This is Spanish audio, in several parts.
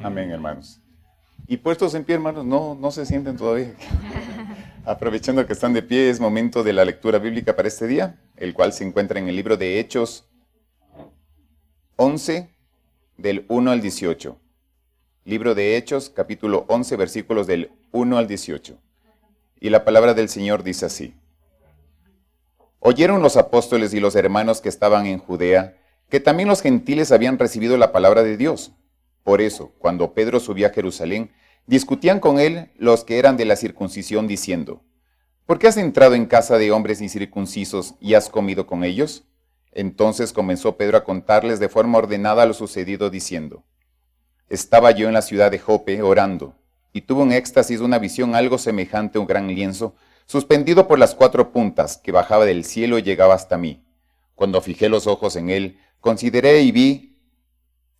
Amén, hermanos. Y puestos en pie, hermanos, no se sienten todavía. Aprovechando que están de pie, es momento de la lectura bíblica para este día, el cual se encuentra en el libro de Hechos 11, del 1 al 18. Libro de Hechos, capítulo 11, versículos del 1 al 18. Y la palabra del Señor dice así. Oyeron los apóstoles y los hermanos que estaban en Judea, que también los gentiles habían recibido la palabra de Dios. Por eso, cuando Pedro subía a Jerusalén, discutían con él los que eran de la circuncisión, diciendo, ¿por qué has entrado en casa de hombres incircuncisos y has comido con ellos? Entonces comenzó Pedro a contarles de forma ordenada lo sucedido, diciendo, estaba yo en la ciudad de Jope orando, y tuve un éxtasis, una visión algo semejante a un gran lienzo, suspendido por las 4 puntas, que bajaba del cielo y llegaba hasta mí. Cuando fijé los ojos en él, consideré y vi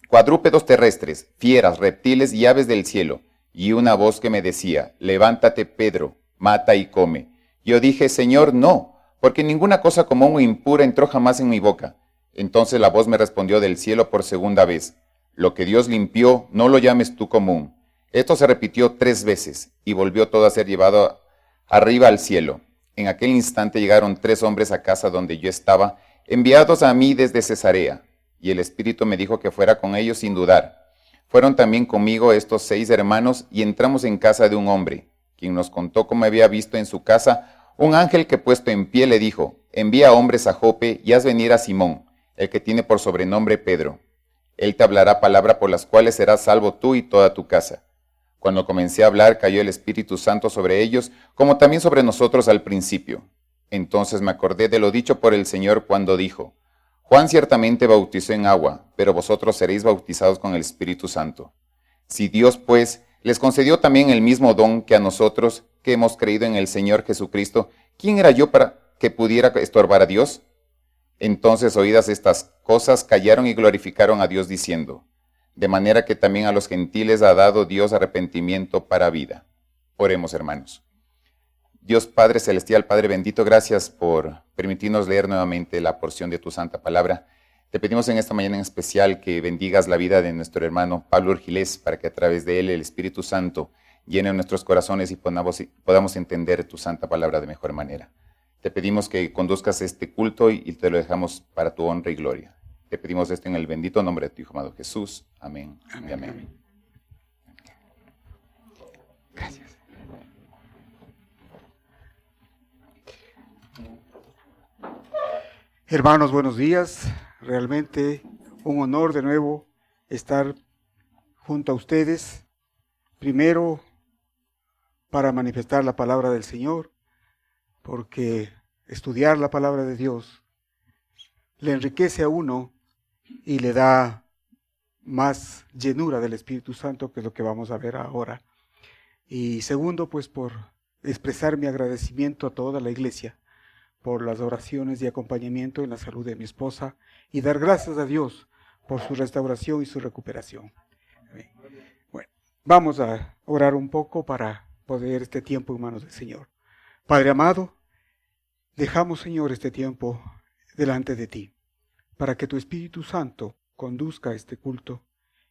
cuadrúpedos terrestres, fieras, reptiles y aves del cielo, y una voz que me decía, levántate, Pedro, mata y come. Yo dije, Señor, no, porque ninguna cosa común o impura entró jamás en mi boca. Entonces la voz me respondió del cielo por segunda vez, lo que Dios limpió, no lo llames tú común. Esto se repitió 3 veces, y volvió todo a ser llevado arriba al cielo. En aquel instante llegaron 3 hombres a casa donde yo estaba, enviados a mí desde Cesarea. Y el Espíritu me dijo que fuera con ellos sin dudar. Fueron también conmigo estos 6 hermanos, y entramos en casa de un hombre, quien nos contó cómo había visto en su casa un ángel que puesto en pie le dijo, envía hombres a Jope y haz venir a Simón, el que tiene por sobrenombre Pedro. Él te hablará palabra por las cuales serás salvo tú y toda tu casa. Cuando comencé a hablar, cayó el Espíritu Santo sobre ellos, como también sobre nosotros al principio. Entonces me acordé de lo dicho por el Señor cuando dijo, Juan ciertamente bautizó en agua, pero vosotros seréis bautizados con el Espíritu Santo. Si Dios, pues, les concedió también el mismo don que a nosotros, que hemos creído en el Señor Jesucristo, ¿quién era yo para que pudiera estorbar a Dios? Entonces, oídas estas cosas, callaron y glorificaron a Dios diciendo, de manera que también a los gentiles ha dado Dios arrepentimiento para vida. Oremos, hermanos. Dios Padre Celestial, Padre bendito, gracias por permitirnos leer nuevamente la porción de tu santa palabra. Te pedimos en esta mañana en especial que bendigas la vida de nuestro hermano Pablo Urgilés, para que a través de él el Espíritu Santo llene nuestros corazones y podamos entender tu santa palabra de mejor manera. Te pedimos que conduzcas este culto y te lo dejamos para tu honra y gloria. Te pedimos esto en el bendito nombre de tu Hijo amado Jesús. Amén. Amén. Y amén. Gracias. Hermanos, buenos días. Realmente un honor de nuevo estar junto a ustedes. Primero, para manifestar la palabra del Señor, porque estudiar la palabra de Dios le enriquece a uno y le da más llenura del Espíritu Santo, que es lo que vamos a ver ahora. Y segundo, pues por expresar mi agradecimiento a toda la iglesia por las oraciones y acompañamiento en la salud de mi esposa y dar gracias a Dios por su restauración y su recuperación. Bueno, vamos a orar un poco para poder este tiempo en manos del Señor. Padre amado, dejamos, Señor, este tiempo delante de ti, para que tu Espíritu Santo conduzca este culto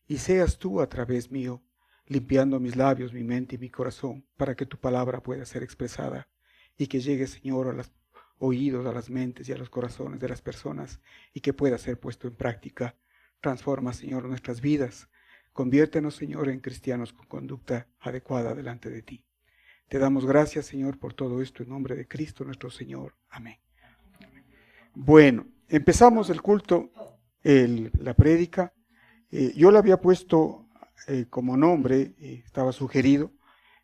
y seas tú a través mío, limpiando mis labios, mi mente y mi corazón, para que tu palabra pueda ser expresada y que llegue, Señor, a los oídos, a las mentes y a los corazones de las personas y que pueda ser puesto en práctica. Transforma, Señor, nuestras vidas. Conviértenos, Señor, en cristianos con conducta adecuada delante de ti. Te damos gracias, Señor, por todo esto en nombre de Cristo nuestro Señor. Amén. Bueno, empezamos el culto, la prédica. Yo le había puesto como nombre, estaba sugerido,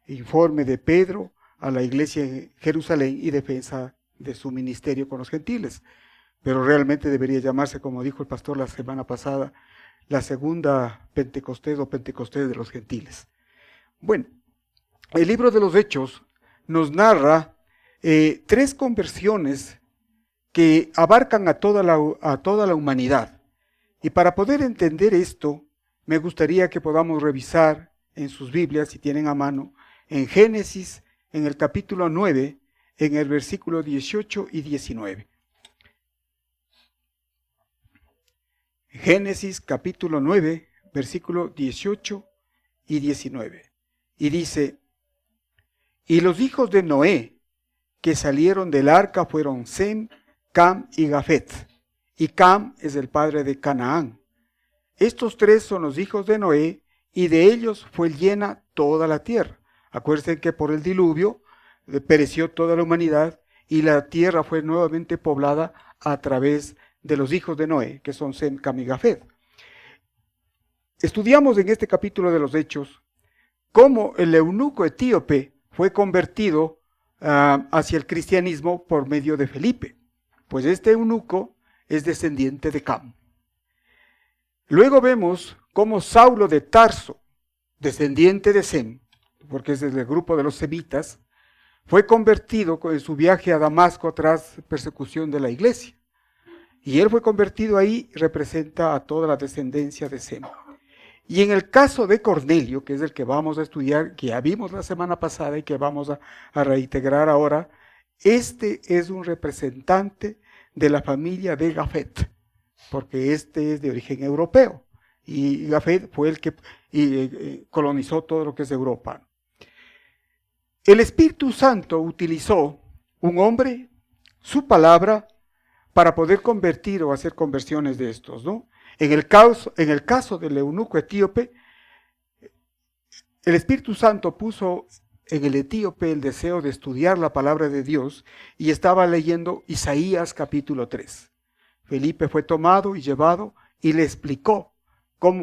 informe de Pedro a la iglesia en Jerusalén y defensa de su ministerio con los gentiles. Pero realmente debería llamarse, como dijo el pastor la semana pasada, la segunda Pentecostés o Pentecostés de los gentiles. Bueno, el libro de los Hechos nos narra 3 conversiones que abarcan a toda la humanidad. Y para poder entender esto, me gustaría que podamos revisar en sus Biblias, si tienen a mano, en Génesis, en el capítulo 9, en el versículo 18 y 19. Génesis capítulo 9, versículo 18 y 19. Y dice: y los hijos de Noé que salieron del arca fueron Sem, Cam y Jafet. Y Cam es el padre de Canaán. Estos 3 son los hijos de Noé, y de ellos fue llena toda la tierra. Acuérdense que por el diluvio pereció toda la humanidad y la tierra fue nuevamente poblada a través de los hijos de Noé, que son Sem, Cam y Jafet. Estudiamos en este capítulo de los Hechos cómo el eunuco etíope fue convertido hacia el cristianismo por medio de Felipe, pues este eunuco es descendiente de Cam. Luego vemos cómo Saulo de Tarso, descendiente de Sem, porque es del grupo de los semitas, fue convertido en su viaje a Damasco tras persecución de la iglesia. Y él fue convertido ahí, representa a toda la descendencia de Sem. Y en el caso de Cornelio, que es el que vamos a estudiar, que ya vimos la semana pasada y que vamos a reintegrar ahora, este es un representante de la familia de Jafet, porque este es de origen europeo. Y Jafet fue el que colonizó todo lo que es Europa. El Espíritu Santo utilizó un hombre, su palabra, para poder convertir o hacer conversiones de estos, ¿no? En el caso del eunuco etíope, el Espíritu Santo puso en el etíope el deseo de estudiar la palabra de Dios y estaba leyendo Isaías capítulo 3. Felipe fue tomado y llevado y le explicó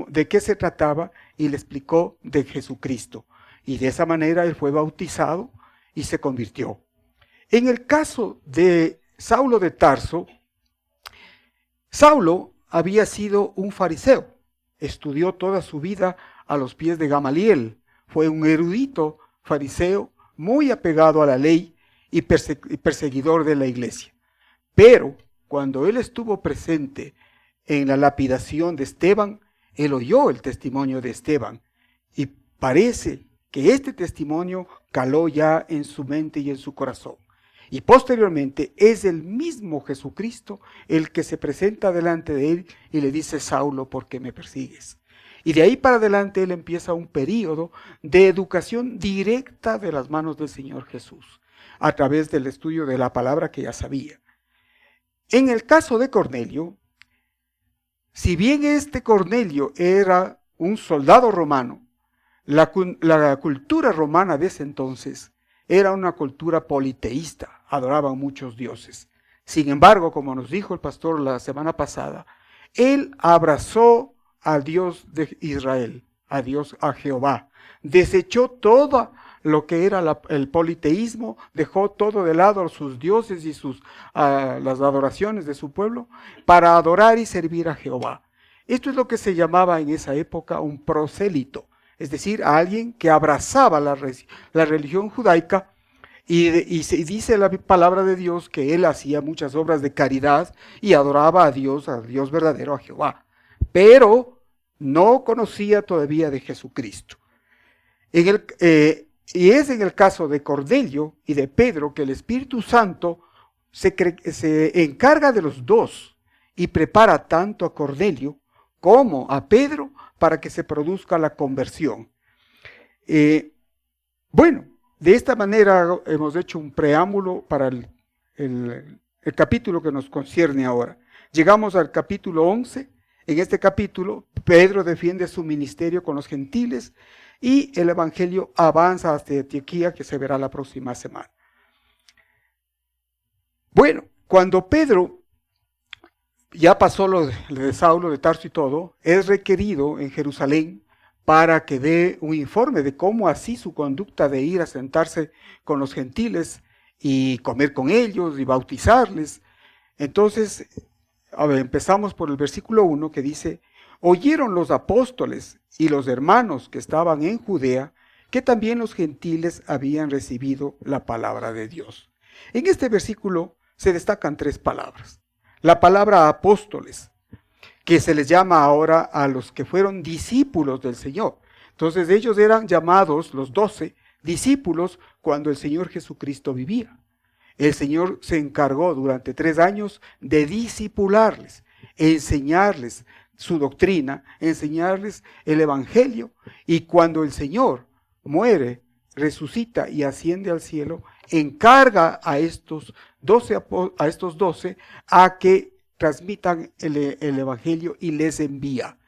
de qué se trataba y le explicó de Jesucristo. Y de esa manera él fue bautizado y se convirtió. En el caso de Saulo de Tarso, Saulo había sido un fariseo, estudió toda su vida a los pies de Gamaliel, fue un erudito fariseo muy apegado a la ley y perseguidor de la iglesia. Pero cuando él estuvo presente en la lapidación de Esteban, él oyó el testimonio de Esteban y parece que este testimonio caló ya en su mente y en su corazón. Y posteriormente es el mismo Jesucristo el que se presenta delante de él y le dice: Saulo, ¿por qué me persigues? Y de ahí para adelante él empieza un período de educación directa de las manos del Señor Jesús, a través del estudio de la palabra que ya sabía. En el caso de Cornelio, si bien este Cornelio era un soldado romano, la cultura romana de ese entonces era una cultura politeísta, adoraban muchos dioses. Sin embargo, como nos dijo el pastor la semana pasada, él abrazó al Dios de Israel, a Jehová. Desechó todo lo que era el politeísmo, dejó todo de lado sus dioses y las adoraciones de su pueblo para adorar y servir a Jehová. Esto es lo que se llamaba en esa época un prosélito, es decir, a alguien que abrazaba la religión judaica. Y dice la palabra de Dios que él hacía muchas obras de caridad y adoraba a Dios verdadero, a Jehová, pero no conocía todavía de Jesucristo. Y es en el caso de Cornelio y de Pedro que el Espíritu Santo se encarga de los dos y prepara tanto a Cornelio como a Pedro para que se produzca la conversión. De esta manera hemos hecho un preámbulo para el capítulo que nos concierne ahora. Llegamos al capítulo 11. En este capítulo, Pedro defiende su ministerio con los gentiles y el evangelio avanza hasta Antioquía, que se verá la próxima semana. Bueno, cuando Pedro ya pasó lo de Saulo de Tarso y todo, es requerido en Jerusalén para que dé un informe de cómo así su conducta de ir a sentarse con los gentiles y comer con ellos y bautizarles. Entonces, empezamos por el versículo 1 que dice: oyeron los apóstoles y los hermanos que estaban en Judea que también los gentiles habían recibido la palabra de Dios. En este versículo se destacan 3 palabras. La palabra apóstoles, que se les llama ahora a los que fueron discípulos del Señor. Entonces ellos eran llamados, los 12, discípulos cuando el Señor Jesucristo vivía. El Señor se encargó durante 3 años de discipularles, enseñarles su doctrina, enseñarles el evangelio, y cuando el Señor muere, resucita y asciende al cielo, encarga a estos 12 a que transmitan el evangelio y les envía.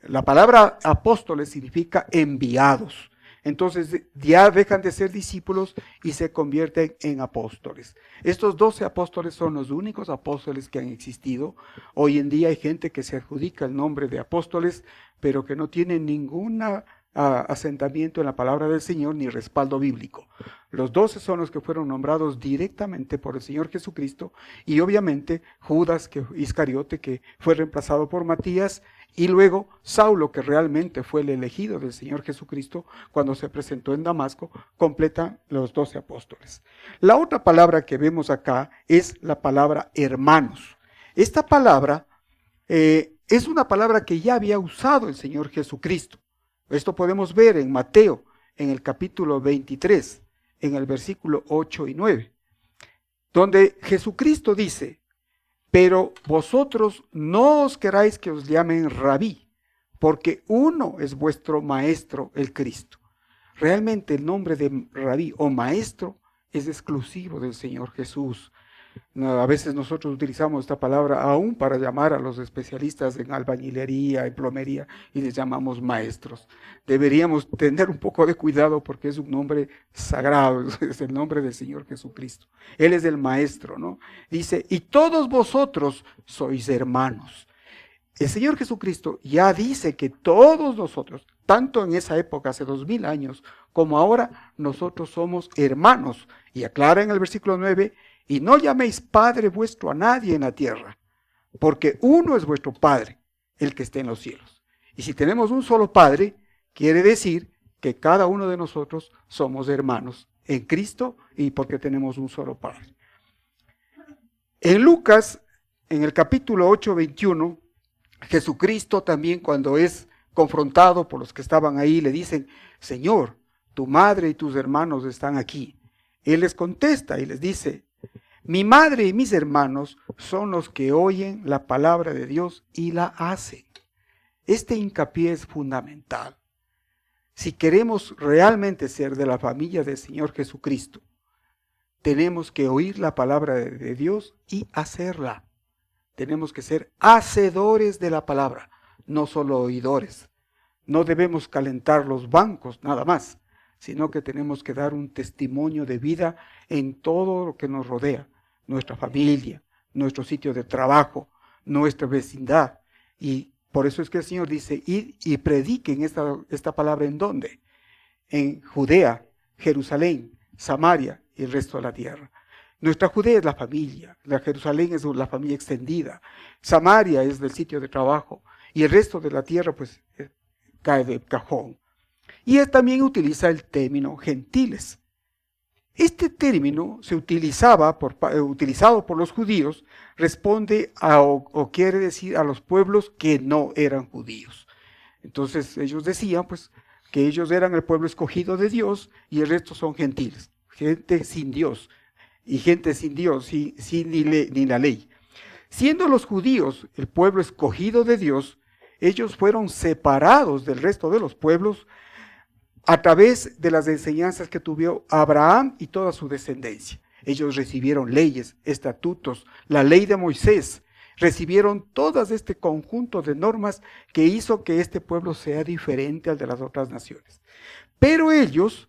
La palabra apóstoles significa enviados. Entonces ya dejan de ser discípulos y se convierten en apóstoles. Estos 12 apóstoles son los únicos apóstoles que han existido. Hoy en día hay gente que se adjudica el nombre de apóstoles, pero que no tienen ningún asentamiento en la palabra del Señor ni respaldo bíblico. Los 12 son los que fueron nombrados directamente por el Señor Jesucristo, y obviamente Judas Iscariote, que fue reemplazado por Matías, y luego Saulo, que realmente fue el elegido del Señor Jesucristo cuando se presentó en Damasco, completan los 12 apóstoles. La otra palabra que vemos acá es la palabra hermanos. Esta palabra es una palabra que ya había usado el Señor Jesucristo. Esto podemos ver en Mateo, en el capítulo 23, en el versículo 8 y 9, donde Jesucristo dice: pero vosotros no os queráis que os llamen rabí, porque uno es vuestro maestro, el Cristo. Realmente el nombre de rabí o maestro es exclusivo del Señor Jesús. A veces nosotros utilizamos esta palabra aún para llamar a los especialistas en albañilería, en plomería, y les llamamos maestros. Deberíamos tener un poco de cuidado porque es un nombre sagrado, es el nombre del Señor Jesucristo. Él es el maestro, ¿no? Dice: y todos vosotros sois hermanos. El Señor Jesucristo ya dice que todos nosotros, tanto en esa época, hace 2000 años, como ahora, nosotros somos hermanos. Y aclara en el versículo 9: y no llaméis Padre vuestro a nadie en la tierra, porque uno es vuestro Padre, el que está en los cielos. Y si tenemos un solo Padre, quiere decir que cada uno de nosotros somos hermanos en Cristo, y porque tenemos un solo Padre. En Lucas, en el capítulo 8, 21, Jesucristo también, cuando es confrontado por los que estaban ahí, le dicen: Señor, tu madre y tus hermanos están aquí. Él les contesta y les dice, mi madre y mis hermanos son los que oyen la palabra de Dios y la hacen. Este hincapié es fundamental. Si queremos realmente ser de la familia del Señor Jesucristo, tenemos que oír la palabra de Dios y hacerla. Tenemos que ser hacedores de la palabra, no solo oidores. No debemos calentar los bancos nada más, sino que tenemos que dar un testimonio de vida en todo lo que nos rodea, nuestra familia, nuestro sitio de trabajo, nuestra vecindad. Y por eso es que el Señor dice, id y prediquen esta palabra ¿en dónde? En Judea, Jerusalén, Samaria y el resto de la tierra. Nuestra Judea es la familia, la Jerusalén es la familia extendida, Samaria es del sitio de trabajo y el resto de la tierra pues cae de cajón. Y él también utiliza el término gentiles. Este término se utilizado por los judíos, responde o quiere decir a los pueblos que no eran judíos. Entonces ellos decían pues que ellos eran el pueblo escogido de Dios y el resto son gentiles, gente sin Dios y gente sin Dios, sin ni la ley. Siendo los judíos el pueblo escogido de Dios, ellos fueron separados del resto de los pueblos a través de las enseñanzas que tuvo Abraham y toda su descendencia. Ellos recibieron leyes, estatutos, la ley de Moisés, recibieron todo este conjunto de normas que hizo que este pueblo sea diferente al de las otras naciones. Pero ellos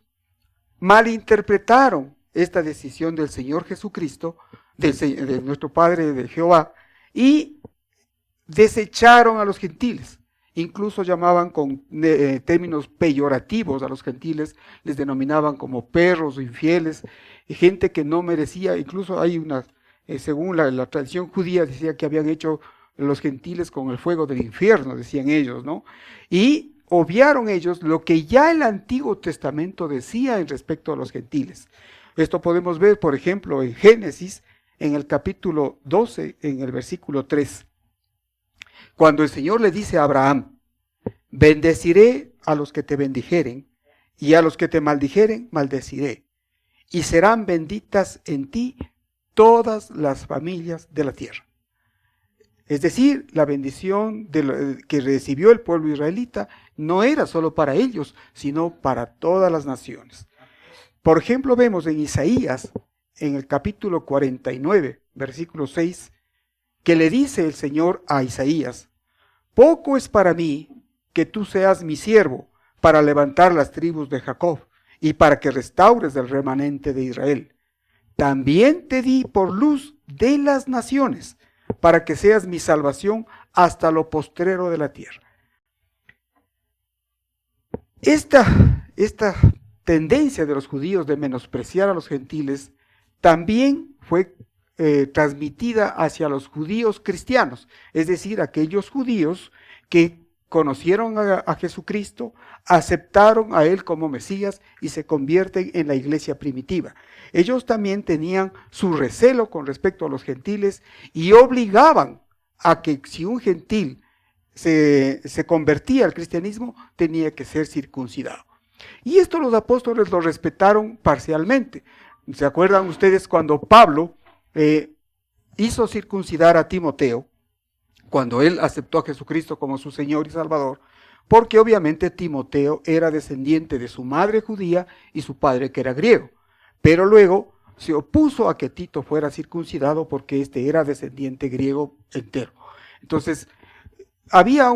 malinterpretaron esta decisión del Señor Jesucristo, de nuestro Padre, de Jehová, y desecharon a los gentiles. Incluso llamaban con términos peyorativos a los gentiles, les denominaban como perros o infieles, gente que no merecía. Incluso hay según la tradición judía, decía que habían hecho los gentiles con el fuego del infierno, decían ellos, ¿no? Y obviaron ellos lo que ya el Antiguo Testamento decía en respecto a los gentiles. Esto podemos ver, por ejemplo, en Génesis, en el capítulo 12, en el versículo 3. Cuando el Señor le dice a Abraham, bendeciré a los que te bendijeren, y a los que te maldijeren, maldeciré, y serán benditas en ti todas las familias de la tierra. Es decir, la bendición que recibió el pueblo israelita no era solo para ellos, sino para todas las naciones. Por ejemplo, vemos en Isaías, en el capítulo 49, versículo 6, que le dice el Señor a Isaías, poco es para mí que tú seas mi siervo para levantar las tribus de Jacob y para que restaures el remanente de Israel. También te di por luz de las naciones, para que seas mi salvación hasta lo postrero de la tierra. Esta tendencia de los judíos de menospreciar a los gentiles también fue transmitida hacia los judíos cristianos, es decir, aquellos judíos que conocieron a Jesucristo, aceptaron a Él como Mesías y se convierten en la iglesia primitiva. Ellos también tenían su recelo con respecto a los gentiles y obligaban a que si un gentil se convertía al cristianismo, tenía que ser circuncidado. Y esto los apóstoles lo respetaron parcialmente. ¿Se acuerdan ustedes cuando Pablo hizo circuncidar a Timoteo, cuando él aceptó a Jesucristo como su Señor y Salvador? Porque obviamente Timoteo era descendiente de su madre judía y su padre que era griego. Pero luego se opuso a que Tito fuera circuncidado porque este era descendiente griego entero. Entonces, había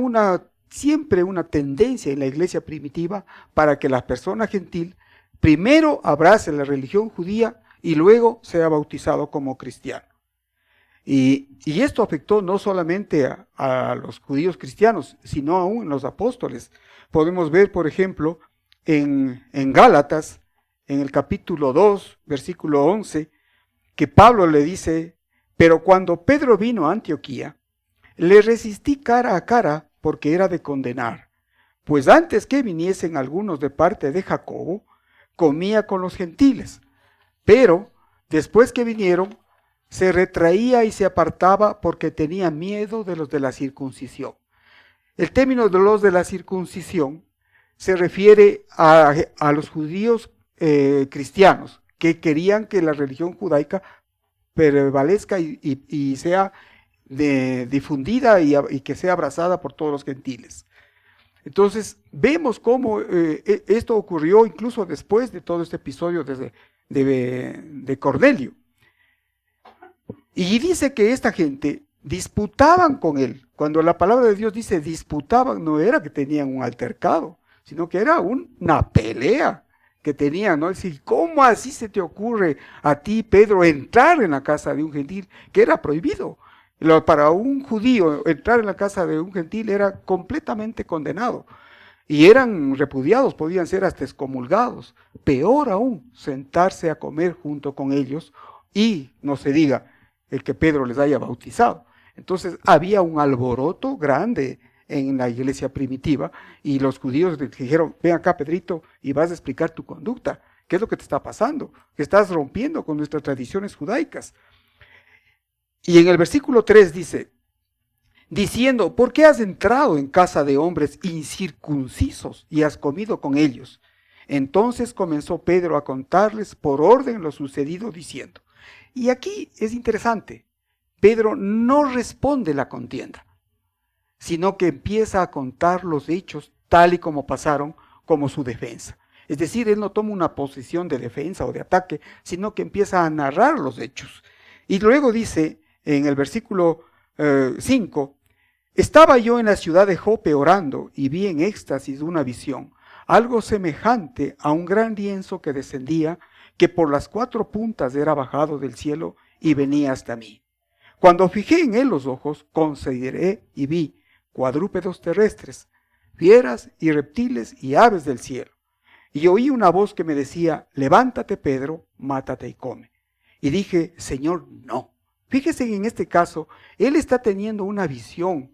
siempre una tendencia en la iglesia primitiva para que la persona gentil primero abrace la religión judía y luego sea bautizado como cristiano. Y esto afectó no solamente a los judíos cristianos, sino aún los apóstoles. Podemos ver, por ejemplo, en Gálatas, en el capítulo 2, versículo 11, que Pablo le dice, pero cuando Pedro vino a Antioquía, le resistí cara a cara porque era de condenar, pues antes que viniesen algunos de parte de Jacobo, comía con los gentiles, pero después que vinieron, se retraía y se apartaba porque tenía miedo de los de la circuncisión. El término de los de la circuncisión se refiere a los judíos cristianos que querían que la religión judaica prevalezca y sea difundida y que sea abrazada por todos los gentiles. Entonces vemos cómo esto ocurrió incluso después de todo este episodio de Cornelio. Y dice que esta gente disputaban con él. Cuando la palabra de Dios dice disputaban, no era que tenían un altercado, sino que era una pelea que tenían, ¿no? Es decir, ¿cómo así se te ocurre a ti, Pedro, entrar en la casa de un gentil? Que era prohibido. Para un judío entrar en la casa de un gentil era completamente condenado. Y eran repudiados, podían ser hasta excomulgados. Peor aún, sentarse a comer junto con ellos y, no se diga, el que Pedro les haya bautizado. Entonces había un alboroto grande en la iglesia primitiva y los judíos le dijeron, ven acá Pedrito y vas a explicar tu conducta. ¿Qué es lo que te está pasando? Que estás rompiendo con nuestras tradiciones judaicas. Y en el versículo 3 dice, diciendo, ¿por qué has entrado en casa de hombres incircuncisos y has comido con ellos? Entonces comenzó Pedro a contarles por orden lo sucedido diciendo. Y aquí es interesante, Pedro no responde la contienda, sino que empieza a contar los hechos tal y como pasaron como su defensa. Es decir, él no toma una posición de defensa o de ataque, sino que empieza a narrar los hechos. Y luego dice en el versículo 5, estaba yo en la ciudad de Jope orando y vi en éxtasis una visión, algo semejante a un gran lienzo que descendía, que por las 4 puntas era bajado del cielo y venía hasta mí. Cuando fijé en él los ojos, consideré y vi cuadrúpedos terrestres, fieras y reptiles y aves del cielo. Y oí una voz que me decía, levántate Pedro, mátate y come. Y dije, Señor, no. Fíjese que en este caso, él está teniendo una visión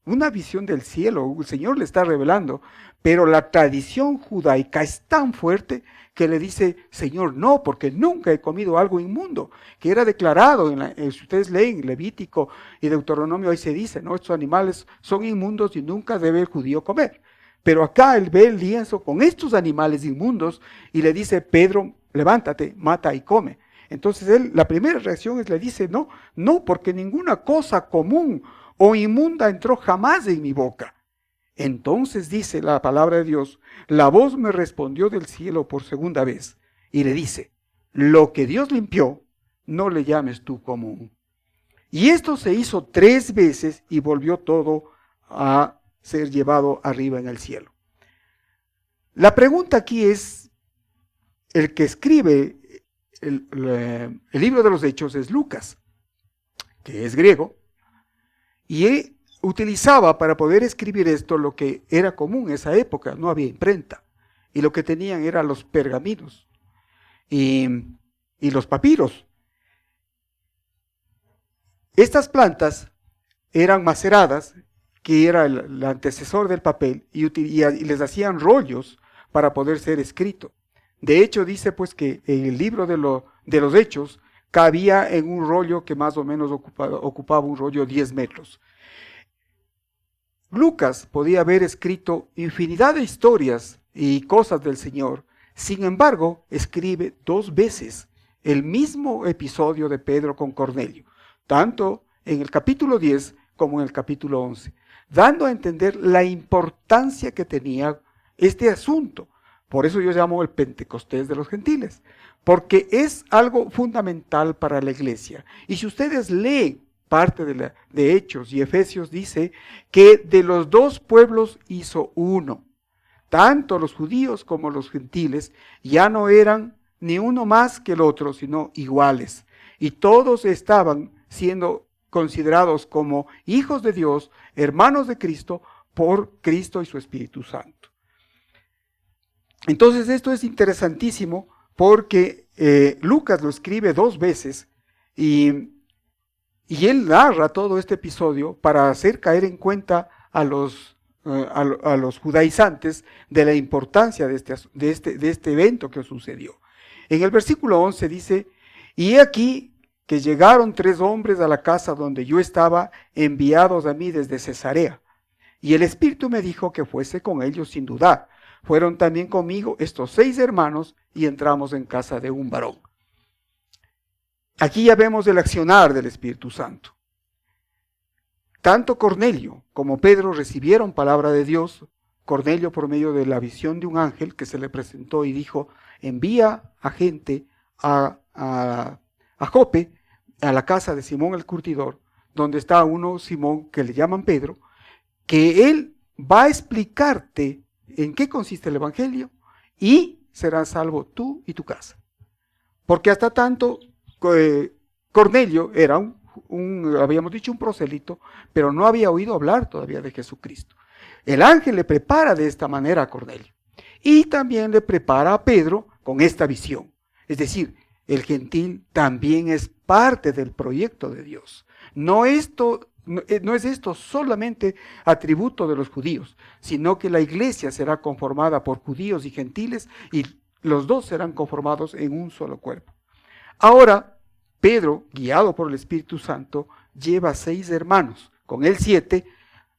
del cielo, el Señor le está revelando, pero la tradición judaica es tan fuerte que le dice, Señor, no, porque nunca he comido algo inmundo, que era declarado, si ustedes leen Levítico y Deuteronomio, ahí se dice, ¿no? Estos animales son inmundos y nunca debe el judío comer. Pero acá él ve el lienzo con estos animales inmundos y le dice, Pedro, levántate, mata y come. Entonces la primera reacción es, le dice, no, porque ninguna cosa común o inmunda entró jamás en mi boca. Entonces dice la palabra de Dios, la voz me respondió del cielo por segunda vez y le dice, lo que Dios limpió, no le llames tú común. Y esto se hizo 3 veces y volvió todo a ser llevado arriba en el cielo. La pregunta aquí es, el que escribe el libro de los Hechos es Lucas, que es griego, y él utilizaba para poder escribir esto lo que era común en esa época, no había imprenta, y lo que tenían eran los pergaminos y los papiros. Estas plantas eran maceradas, que era el antecesor del papel, y les hacían rollos para poder ser escrito. De hecho, dice pues que en el libro de los Hechos cabía en un rollo que más o menos ocupaba un rollo 10 metros. Lucas podía haber escrito infinidad de historias y cosas del Señor, sin embargo, escribe 2 veces el mismo episodio de Pedro con Cornelio, tanto en el capítulo 10 como en el capítulo 11, dando a entender la importancia que tenía este asunto. Por eso yo llamo el Pentecostés de los gentiles, porque es algo fundamental para la iglesia. Y si ustedes leen parte de Hechos y Efesios, dice que de los 2 pueblos hizo uno. Tanto los judíos como los gentiles ya no eran ni uno más que el otro, sino iguales. Y todos estaban siendo considerados como hijos de Dios, hermanos de Cristo, por Cristo y su Espíritu Santo. Entonces esto es interesantísimo porque Lucas lo escribe 2 veces y él narra todo este episodio para hacer caer en cuenta a los judaizantes de la importancia de este evento que sucedió. En el versículo 11 dice, y he aquí que llegaron 3 hombres a la casa donde yo estaba, enviados a mí desde Cesarea. Y el Espíritu me dijo que fuese con ellos sin dudar, Fueron también conmigo estos 6 hermanos y entramos en casa de un varón. Aquí ya vemos el accionar del Espíritu Santo. Tanto Cornelio como Pedro recibieron palabra de Dios. Cornelio por medio de la visión de un ángel que se le presentó y dijo, envía a gente a Jope, a la casa de Simón el curtidor, donde está uno Simón que le llaman Pedro, que él va a explicarte en qué consiste el evangelio y serás salvo tú y tu casa. Porque hasta tanto Cornelio era habíamos dicho, un prosélito, pero no había oído hablar todavía de Jesucristo. El ángel le prepara de esta manera a Cornelio y también le prepara a Pedro con esta visión. Es decir, el gentil también es parte del proyecto de Dios. No es esto solamente atributo de los judíos, sino que la iglesia será conformada por judíos y gentiles y los dos serán conformados en un solo cuerpo. Ahora, Pedro, guiado por el Espíritu Santo, lleva 6 hermanos, con él 7,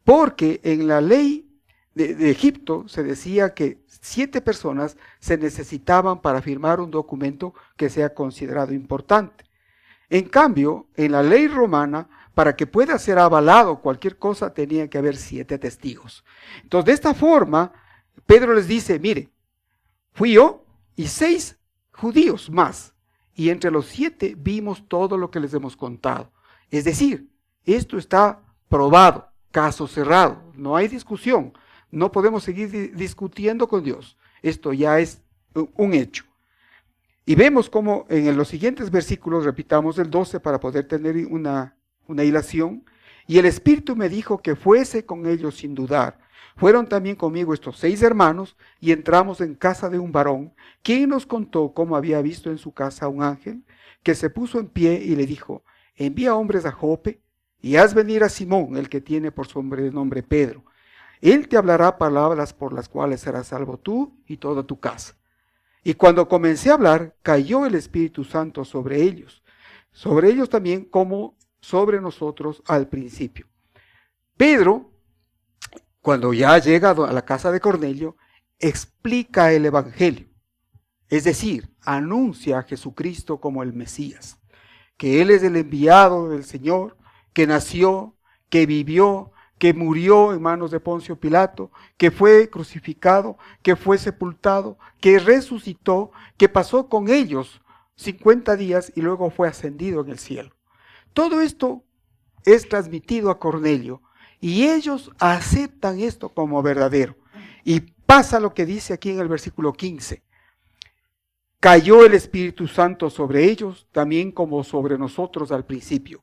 porque en la ley de Egipto se decía que 7 personas se necesitaban para firmar un documento que sea considerado importante. En cambio, en la ley romana, para que pueda ser avalado cualquier cosa, tenía que haber 7 testigos. Entonces, de esta forma, Pedro les dice, mire, fui yo y 6 judíos más, y entre los 7 vimos todo lo que les hemos contado. Es decir, esto está probado, caso cerrado, no hay discusión, no podemos seguir discutiendo con Dios, esto ya es un hecho. Y vemos cómo en los siguientes versículos, repitamos el 12 para poder tener una hilación, y el Espíritu me dijo que fuese con ellos sin dudar. Fueron también conmigo estos 6 hermanos, y entramos en casa de un varón, quien nos contó cómo había visto en su casa un ángel, que se puso en pie y le dijo, envía hombres a Jope, y haz venir a Simón, el que tiene por sobrenombre Pedro. Él te hablará palabras por las cuales serás salvo tú y toda tu casa. Y cuando comencé a hablar, cayó el Espíritu Santo sobre ellos también como sobre nosotros al principio. Pedro, cuando ya llega a la casa de Cornelio, explica el evangelio, es decir, anuncia a Jesucristo como el Mesías, que Él es el enviado del Señor, que nació, que vivió, que murió en manos de Poncio Pilato, que fue crucificado, que fue sepultado, que resucitó, que pasó con ellos 50 días y luego fue ascendido en el cielo. Todo esto es transmitido a Cornelio y ellos aceptan esto como verdadero. Y pasa lo que dice aquí en el versículo 15. Cayó el Espíritu Santo sobre ellos, también como sobre nosotros al principio.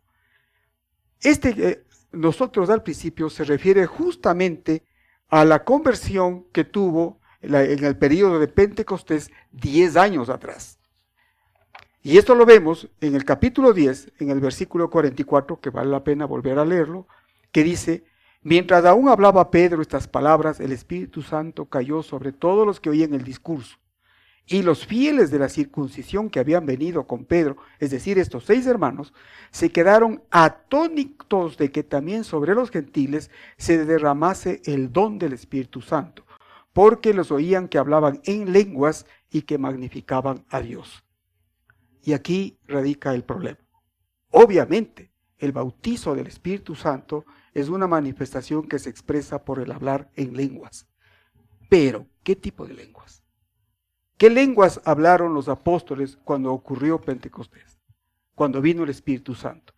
Nosotros al principio se refiere justamente a la conversión que tuvo en el periodo de Pentecostés 10 años atrás. Y esto lo vemos en el capítulo 10, en el versículo 44, que vale la pena volver a leerlo, que dice, mientras aún hablaba Pedro estas palabras, el Espíritu Santo cayó sobre todos los que oían el discurso. Y los fieles de la circuncisión que habían venido con Pedro, es decir, estos 6 hermanos, se quedaron atónitos de que también sobre los gentiles se derramase el don del Espíritu Santo, porque los oían que hablaban en lenguas y que magnificaban a Dios. Y aquí radica el problema. Obviamente, el bautizo del Espíritu Santo es una manifestación que se expresa por el hablar en lenguas. Pero, ¿qué tipo de lenguas? ¿Qué lenguas hablaron los apóstoles cuando ocurrió Pentecostés? Cuando vino el Espíritu Santo.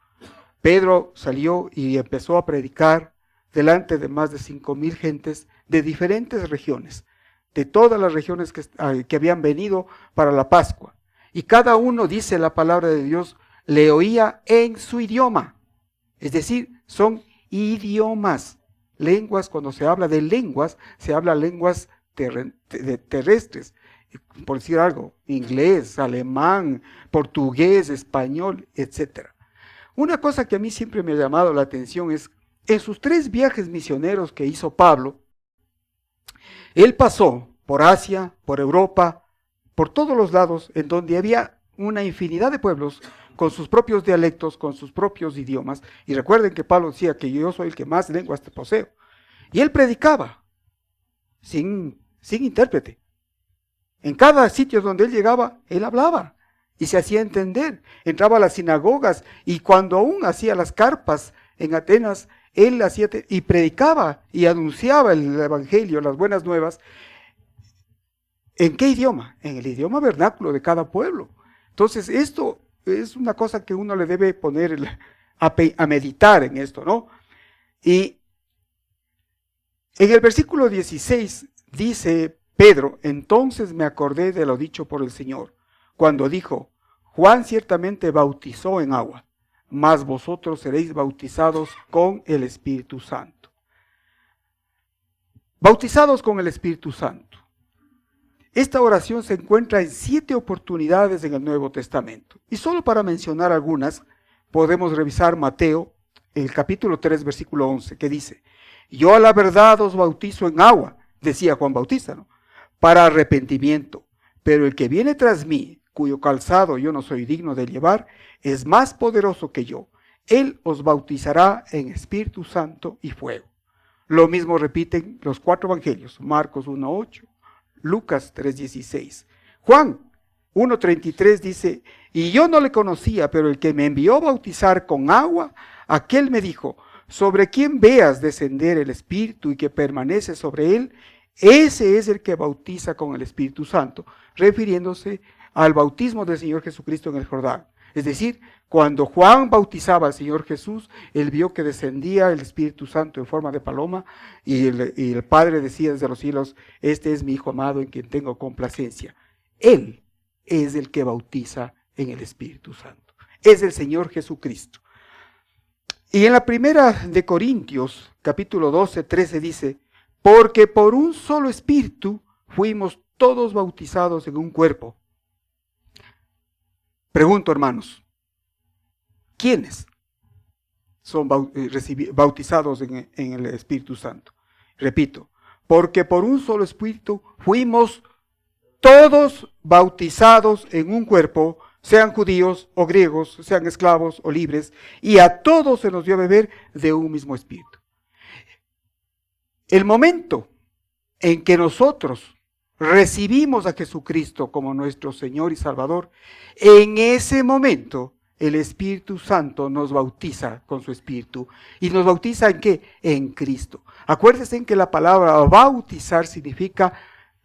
Pedro salió y empezó a predicar delante de más de 5,000 gentes de diferentes regiones, de todas las regiones que habían venido para la Pascua. Y cada uno, dice la palabra de Dios, le oía en su idioma. Es decir, son idiomas. Lenguas, cuando se habla de lenguas, se habla lenguas terrestres. Por decir algo, inglés, alemán, portugués, español, etc. Una cosa que a mí siempre me ha llamado la atención es, en sus 3 viajes misioneros que hizo Pablo, él pasó por Asia, por Europa, por todos los lados, en donde había una infinidad de pueblos con sus propios dialectos, con sus propios idiomas. Y recuerden que Pablo decía que yo soy el que más lenguas te poseo. Y él predicaba sin sin intérprete. En cada sitio donde él llegaba, él hablaba y se hacía entender. Entraba a las sinagogas y cuando aún hacía las carpas en Atenas, él hacía y predicaba y anunciaba el evangelio, las buenas nuevas. ¿En qué idioma? En el idioma vernáculo de cada pueblo. Entonces esto es una cosa que uno le debe poner a meditar en esto, ¿no? Y en el versículo 16 dice Pedro: entonces me acordé de lo dicho por el Señor, cuando dijo: Juan ciertamente bautizó en agua, mas vosotros seréis bautizados con el Espíritu Santo. Bautizados con el Espíritu Santo. Esta oración se encuentra en 7 oportunidades en el Nuevo Testamento. Y solo para mencionar algunas, podemos revisar Mateo, el capítulo 3, versículo 11, que dice: yo a la verdad os bautizo en agua, decía Juan Bautista, ¿no?, para arrepentimiento, pero el que viene tras mí, cuyo calzado yo no soy digno de llevar, es más poderoso que yo. Él os bautizará en Espíritu Santo y fuego. Lo mismo repiten los 4 evangelios: Marcos 1:8, Lucas 3:16. Juan 1:33 dice: y yo no le conocía, pero el que me envió a bautizar con agua, aquel me dijo: sobre quien veas descender el Espíritu y que permanece sobre él, ese es el que bautiza con el Espíritu Santo, refiriéndose al bautismo del Señor Jesucristo en el Jordán. Es decir, cuando Juan bautizaba al Señor Jesús, él vio que descendía el Espíritu Santo en forma de paloma y el Padre decía desde los cielos: este es mi Hijo amado en quien tengo complacencia. Él es el que bautiza en el Espíritu Santo. Es el Señor Jesucristo. Y en la primera de Corintios, capítulo 12, 13 dice: porque por un solo Espíritu fuimos todos bautizados en un cuerpo. Pregunto, hermanos, ¿quiénes son bautizados en el Espíritu Santo? Repito, porque por un solo Espíritu fuimos todos bautizados en un cuerpo, sean judíos o griegos, sean esclavos o libres, y a todos se nos dio a beber de un mismo Espíritu. El momento en que nosotros recibimos a Jesucristo como nuestro Señor y Salvador, en ese momento el Espíritu Santo nos bautiza con su Espíritu. ¿Y nos bautiza en qué? En Cristo. Acuérdense en que la palabra bautizar significa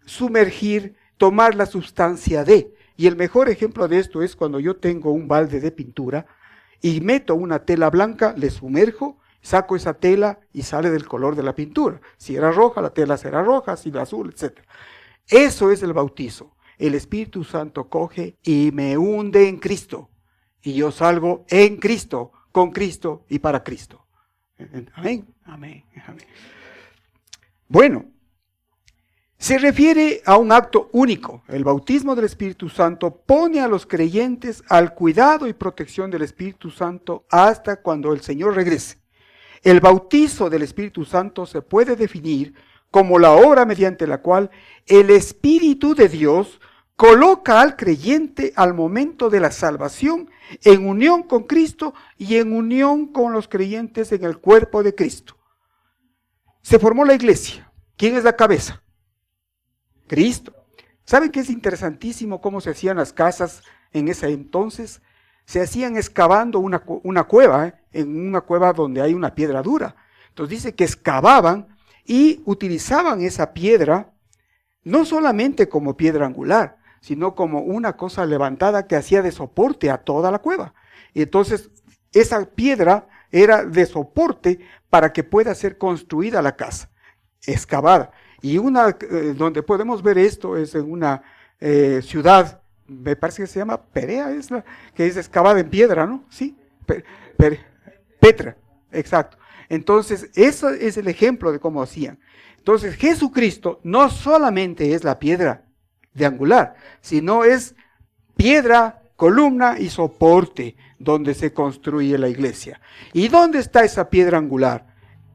sumergir, tomar la sustancia de. Y el mejor ejemplo de esto es cuando yo tengo un balde de pintura y meto una tela blanca, le sumerjo, saco esa tela y sale del color de la pintura. Si era roja, la tela será roja, si era azul, etc. Eso es el bautizo. El Espíritu Santo coge y me hunde en Cristo. Y yo salgo en Cristo, con Cristo y para Cristo. Amén, amén, amén. Bueno, se refiere a un acto único. El bautismo del Espíritu Santo pone a los creyentes al cuidado y protección del Espíritu Santo hasta cuando el Señor regrese. El bautizo del Espíritu Santo se puede definir como la obra mediante la cual el Espíritu de Dios coloca al creyente al momento de la salvación en unión con Cristo y en unión con los creyentes en el cuerpo de Cristo. Se formó la iglesia. ¿Quién es la cabeza? Cristo. ¿Saben qué es interesantísimo cómo se hacían las casas en ese entonces? Se hacían excavando una cueva, en una cueva donde hay una piedra dura. Entonces dice que excavaban y utilizaban esa piedra no solamente como piedra angular, sino como una cosa levantada que hacía de soporte a toda la cueva. Y entonces esa piedra era de soporte para que pueda ser construida la casa, excavada. Y una donde podemos ver esto es en una ciudad, me parece que se llama Perea, que es excavada en piedra, ¿no? Sí, Petra, exacto. Entonces, eso es el ejemplo de cómo hacían. Entonces, Jesucristo no solamente es la piedra de angular, sino es piedra, columna y soporte donde se construye la iglesia. ¿Y dónde está esa piedra angular?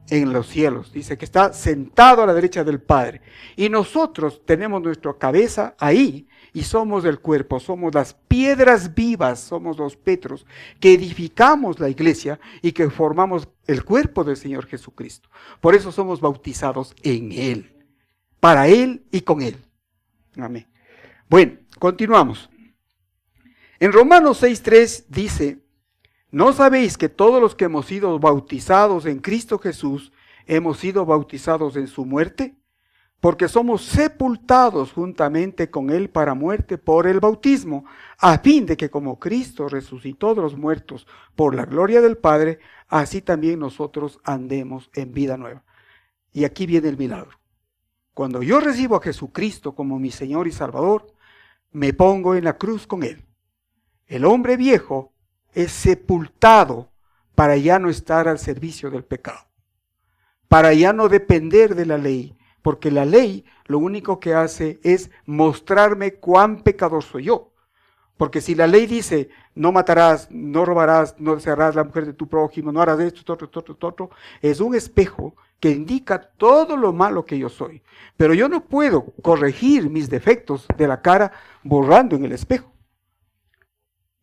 En los cielos. Dice que está sentado a la derecha del Padre. Y nosotros tenemos nuestra cabeza ahí y somos el cuerpo, somos las piedras vivas, somos los petros que edificamos la iglesia y que formamos el cuerpo del Señor Jesucristo. Por eso somos bautizados en Él. para Él y con Él. Amén. Bueno, continuamos. En Romanos 6:3 dice, ¿no sabéis que todos los que hemos sido bautizados en Cristo Jesús, hemos sido bautizados en su muerte? Porque somos sepultados juntamente con Él para muerte por el bautismo, a fin de que como Cristo resucitó de los muertos por la gloria del Padre, así también nosotros andemos en vida nueva. Y aquí viene el milagro. Cuando yo recibo a Jesucristo como mi Señor y Salvador, me pongo en la cruz con Él. El hombre viejo es sepultado para ya no estar al servicio del pecado, para ya no depender de la ley, porque la ley lo único que hace es mostrarme cuán pecador soy yo. Porque si la ley dice, no matarás, no robarás, no desearás la mujer de tu prójimo, no harás esto, otro, es un espejo que indica todo lo malo que yo soy. Pero yo no puedo corregir mis defectos de la cara borrando en el espejo.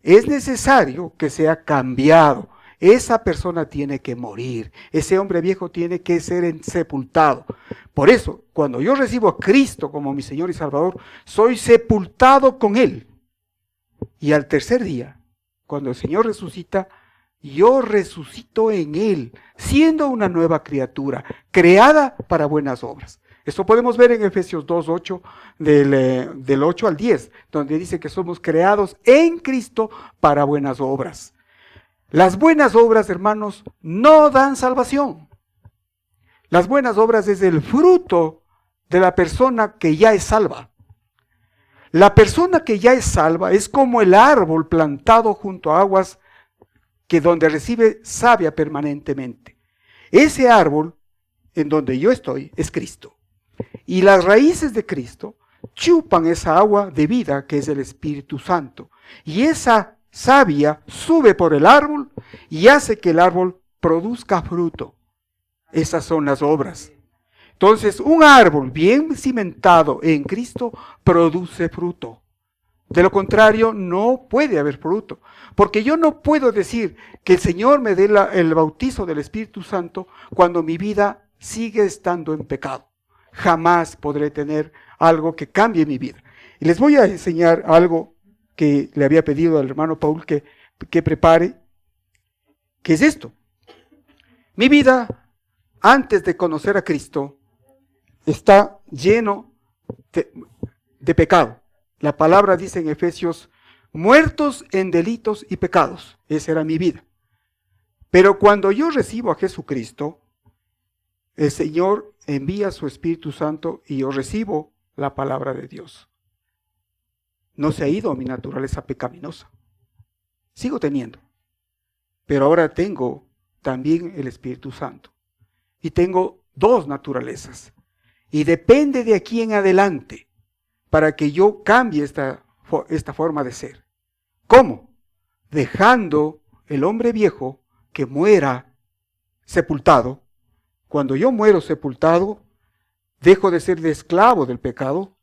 Es necesario que sea cambiado. Esa persona tiene que morir. Ese hombre viejo tiene que ser sepultado. Por eso, cuando yo recibo a Cristo como mi Señor y Salvador, soy sepultado con Él. Y al tercer día, cuando el Señor resucita, yo resucito en Él, siendo una nueva criatura, creada para buenas obras. Esto podemos ver en Efesios 2:8, del 8 al 10, donde dice que somos creados en Cristo para buenas obras. Las buenas obras, hermanos, no dan salvación. Las buenas obras es el fruto de la persona que ya es salva. La persona que ya es salva es como el árbol plantado junto a aguas que donde recibe savia permanentemente. Ese árbol en donde yo estoy es Cristo. Y las raíces de Cristo chupan esa agua de vida que es el Espíritu Santo. Y esa savia sube por el árbol y hace que el árbol produzca fruto. Esas son las obras. Entonces, un árbol bien cimentado en Cristo produce fruto. De lo contrario, no puede haber fruto. Porque yo no puedo decir que el Señor me dé el bautizo del Espíritu Santo cuando mi vida sigue estando en pecado. Jamás podré tener algo que cambie mi vida. Y les voy a enseñar algo que le había pedido al hermano Paul que prepare, que es esto. Mi vida, antes de conocer a Cristo, está lleno de pecado. La palabra dice en Efesios, muertos en delitos y pecados. Esa era mi vida. Pero cuando yo recibo a Jesucristo, el Señor envía su Espíritu Santo y yo recibo la palabra de Dios. No se ha ido mi naturaleza pecaminosa. Sigo teniendo. Pero ahora tengo también el Espíritu Santo. Y tengo dos naturalezas. Y depende de aquí en adelante para que yo cambie esta forma de ser. ¿Cómo? Dejando el hombre viejo que muera sepultado. Cuando yo muero sepultado, dejo de ser de esclavo del pecado.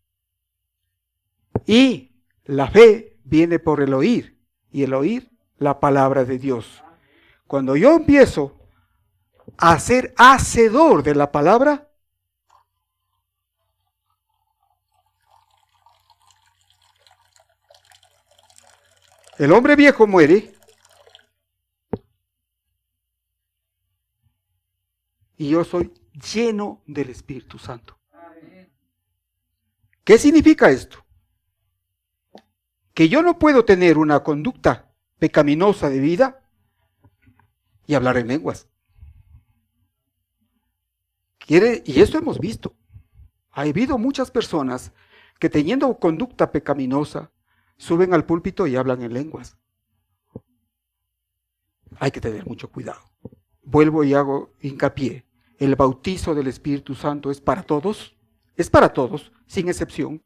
Y la fe viene por el oír. Y el oír, la palabra de Dios. Cuando yo empiezo a ser hacedor de la palabra, el hombre viejo muere y yo soy lleno del Espíritu Santo. ¿Qué significa esto? Que yo no puedo tener una conducta pecaminosa de vida y hablar en lenguas. Y esto hemos visto. Ha habido muchas personas que teniendo conducta pecaminosa suben al púlpito y hablan en lenguas. Hay que tener mucho cuidado. Vuelvo y hago hincapié. El bautizo del Espíritu Santo es para todos, sin excepción.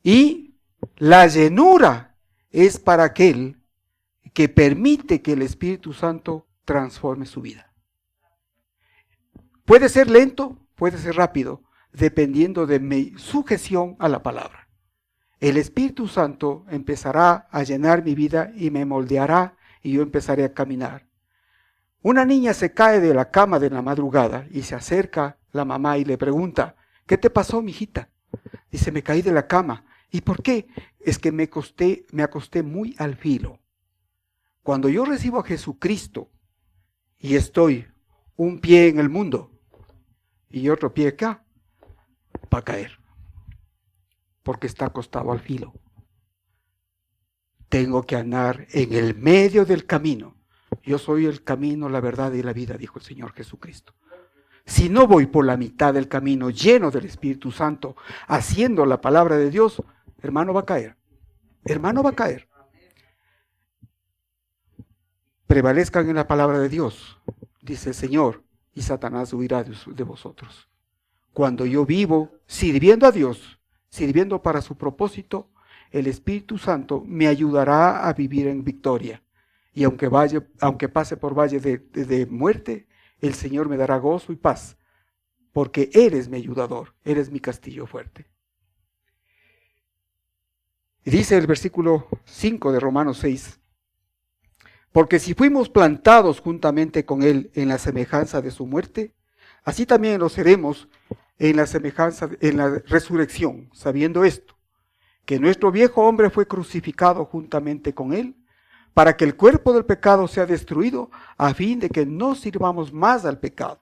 Y la llenura es para aquel que permite que el Espíritu Santo transforme su vida. Puede ser lento, puede ser rápido, dependiendo de mi sujeción a la palabra. El Espíritu Santo empezará a llenar mi vida y me moldeará y yo empezaré a caminar. Una niña se cae de la cama de la madrugada y se acerca la mamá y le pregunta, ¿Qué te pasó, mijita? Dice, me caí de la cama. ¿Y por qué? Es que me acosté muy al filo. Cuando yo recibo a Jesucristo y estoy un pie en el mundo y otro pie acá, va a caer, porque está acostado al filo. Tengo que andar en el medio del camino. Yo soy el camino, la verdad y la vida, dijo el Señor Jesucristo. Si no voy por la mitad del camino lleno del Espíritu Santo, haciendo la palabra de Dios, hermano, va a caer. Hermano, va a caer. Prevalezcan en la palabra de Dios, dice el Señor, y Satanás huirá de vosotros. Cuando yo vivo sirviendo a Dios, sirviendo para su propósito, el Espíritu Santo me ayudará a vivir en victoria. Y aunque pase por valle de muerte, el Señor me dará gozo y paz, porque Él es mi ayudador, Él es mi castillo fuerte. Y dice el versículo 5 de Romanos 6, porque si fuimos plantados juntamente con Él en la semejanza de su muerte, así también lo seremos en la resurrección, sabiendo esto, que nuestro viejo hombre fue crucificado juntamente con Él, para que el cuerpo del pecado sea destruido, a fin de que no sirvamos más al pecado.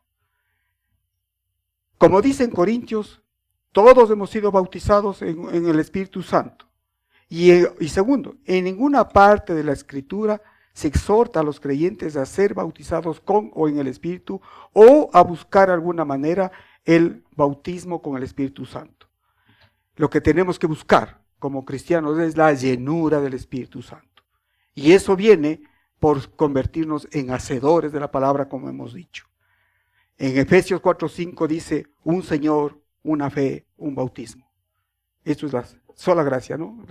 Como dice en Corintios, todos hemos sido bautizados en el Espíritu Santo. Y segundo, en ninguna parte de la Escritura se exhorta a los creyentes a ser bautizados con o en el Espíritu, o a buscar de alguna manera el bautismo con el Espíritu Santo. Lo que tenemos que buscar como cristianos es la llenura del Espíritu Santo. Y eso viene por convertirnos en hacedores de la palabra, como hemos dicho. En Efesios 4:5 dice, un Señor, una fe, un bautismo. Esto es la sola gracia, ¿no?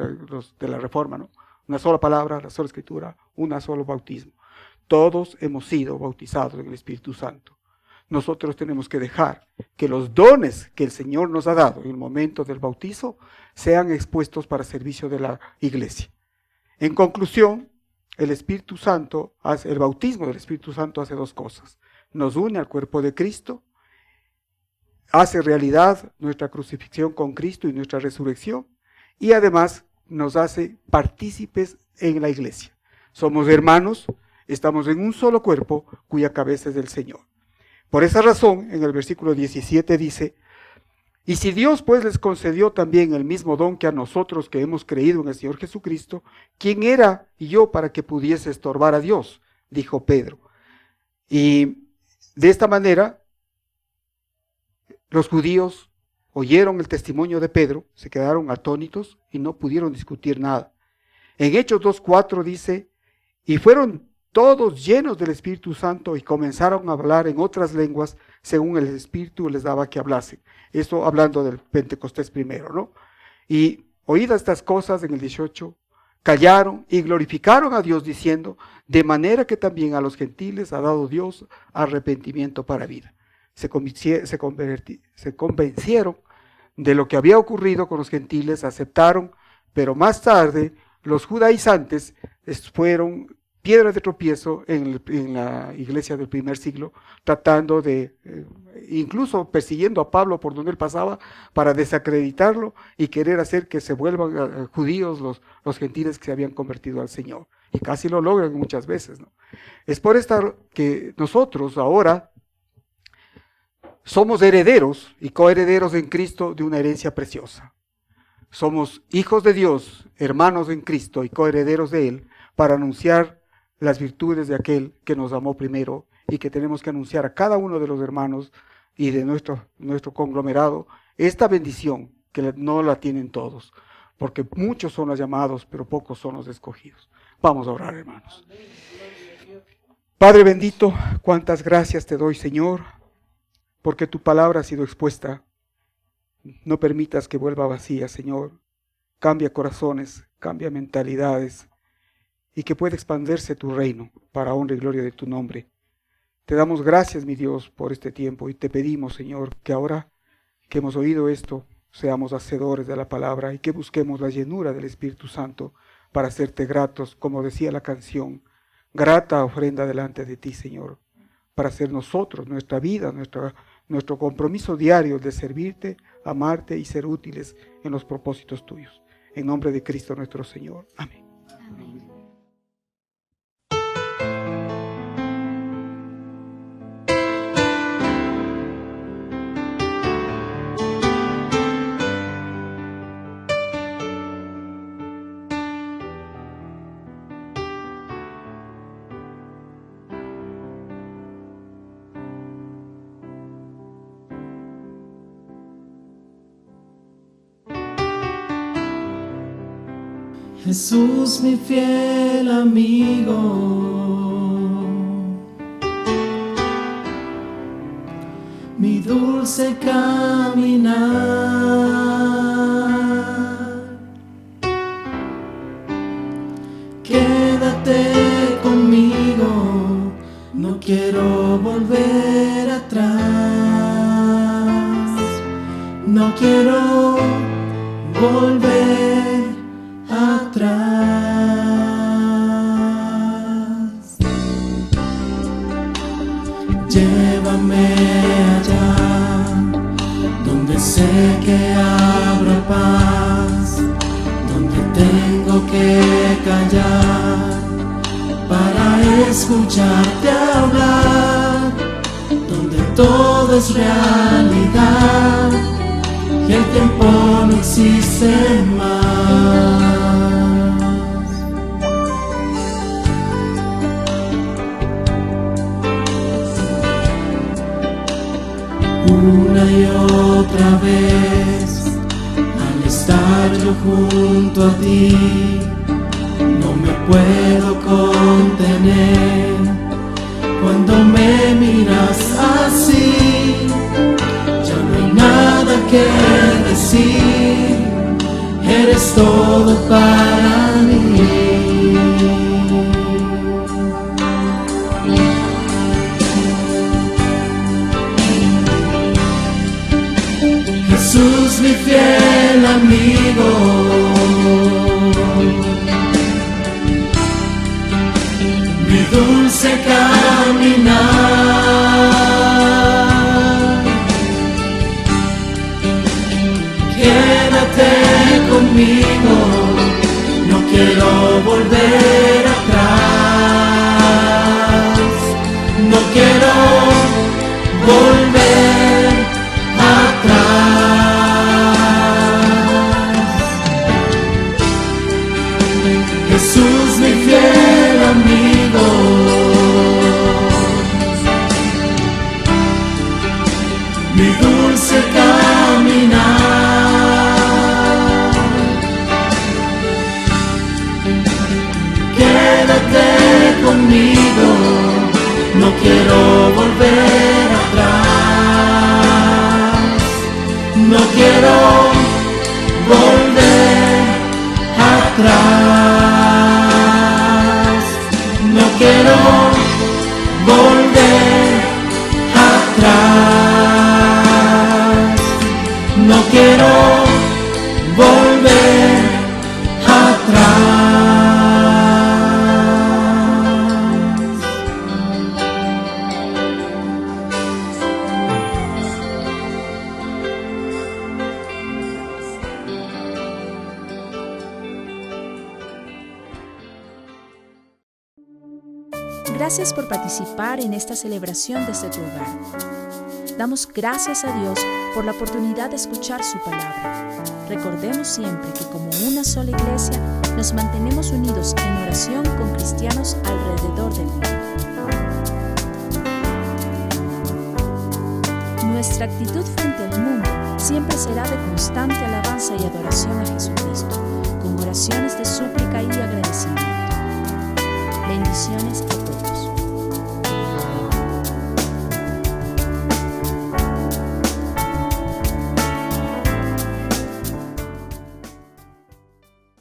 De la Reforma, ¿no? Una sola palabra, la sola Escritura, un solo bautismo. Todos hemos sido bautizados en el Espíritu Santo. Nosotros tenemos que dejar que los dones que el Señor nos ha dado en el momento del bautizo sean expuestos para servicio de la iglesia. En conclusión, el Espíritu Santo, el bautismo del Espíritu Santo hace dos cosas. Nos une al cuerpo de Cristo, hace realidad nuestra crucifixión con Cristo y nuestra resurrección, y además nos hace partícipes en la iglesia. Somos hermanos, estamos en un solo cuerpo cuya cabeza es el Señor. Por esa razón, en el versículo 17 dice, y si Dios pues les concedió también el mismo don que a nosotros que hemos creído en el Señor Jesucristo, ¿quién era yo para que pudiese estorbar a Dios? Dijo Pedro. Y de esta manera, los judíos oyeron el testimonio de Pedro, se quedaron atónitos y no pudieron discutir nada. En Hechos 2:4 dice, y fueron todos llenos del Espíritu Santo y comenzaron a hablar en otras lenguas según el Espíritu les daba que hablasen. Esto hablando del Pentecostés primero, ¿no? Y oídas estas cosas en el 18, callaron y glorificaron a Dios diciendo, de manera que también a los gentiles ha dado Dios arrepentimiento para vida. Se convencieron de lo que había ocurrido con los gentiles, aceptaron, pero más tarde los judaizantes fueron piedra de tropiezo en la iglesia del primer siglo, tratando de, incluso persiguiendo a Pablo por donde él pasaba, para desacreditarlo y querer hacer que se vuelvan judíos los gentiles que se habían convertido al Señor. Y casi lo logran muchas veces, ¿no? Es por esta que nosotros ahora somos herederos y coherederos en Cristo de una herencia preciosa. Somos hijos de Dios, hermanos en Cristo y coherederos de Él, para anunciar las virtudes de aquel que nos amó primero y que tenemos que anunciar a cada uno de los hermanos y de nuestro conglomerado esta bendición que no la tienen todos, porque muchos son los llamados, pero pocos son los escogidos. Vamos a orar, hermanos. Padre bendito, cuántas gracias te doy, Señor, porque tu palabra ha sido expuesta. No permitas que vuelva vacía, Señor. Cambia corazones, cambia mentalidades, y que pueda expandirse tu reino para honra y gloria de tu nombre. Te damos gracias, mi Dios, por este tiempo y te pedimos, Señor, que ahora que hemos oído esto, seamos hacedores de la palabra y que busquemos la llenura del Espíritu Santo para hacerte gratos, como decía la canción, grata ofrenda delante de ti, Señor, para hacer nosotros, nuestra vida, nuestro compromiso diario de servirte, amarte y ser útiles en los propósitos tuyos. En nombre de Cristo nuestro Señor. Amén. Amén. Jesús, mi fiel amigo, mi dulce caminar, quédate conmigo, no quiero volver atrás, no quiero volver atrás. Llévame allá donde sé que habrá paz, donde tengo que callar para escucharte hablar, donde todo es realidad y el tiempo no existe más. Una y otra vez, al estar yo junto a ti, no me puedo contener. Cuando me miras así, ya no hay nada que decir, eres todo para mí. Jesús, mi fiel amigo, mi dulce caminar, quédate conmigo, no quiero volver atrás, no quiero volver atrás. Jesús, mi fiel amigo, mi dulce caminar, quédate conmigo, no quiero volver atrás, no quiero volver atrás, no quiero volver atrás, no quiero volver atrás. Gracias por participar en esta celebración desde tu hogar. Damos gracias a Dios por la oportunidad de escuchar su palabra. Recordemos siempre que como una sola iglesia nos mantenemos unidos en oración con cristianos alrededor del mundo. Nuestra actitud frente al mundo siempre será de constante alabanza y adoración a Jesucristo, con oraciones de súplica y agradecimiento. Bendiciones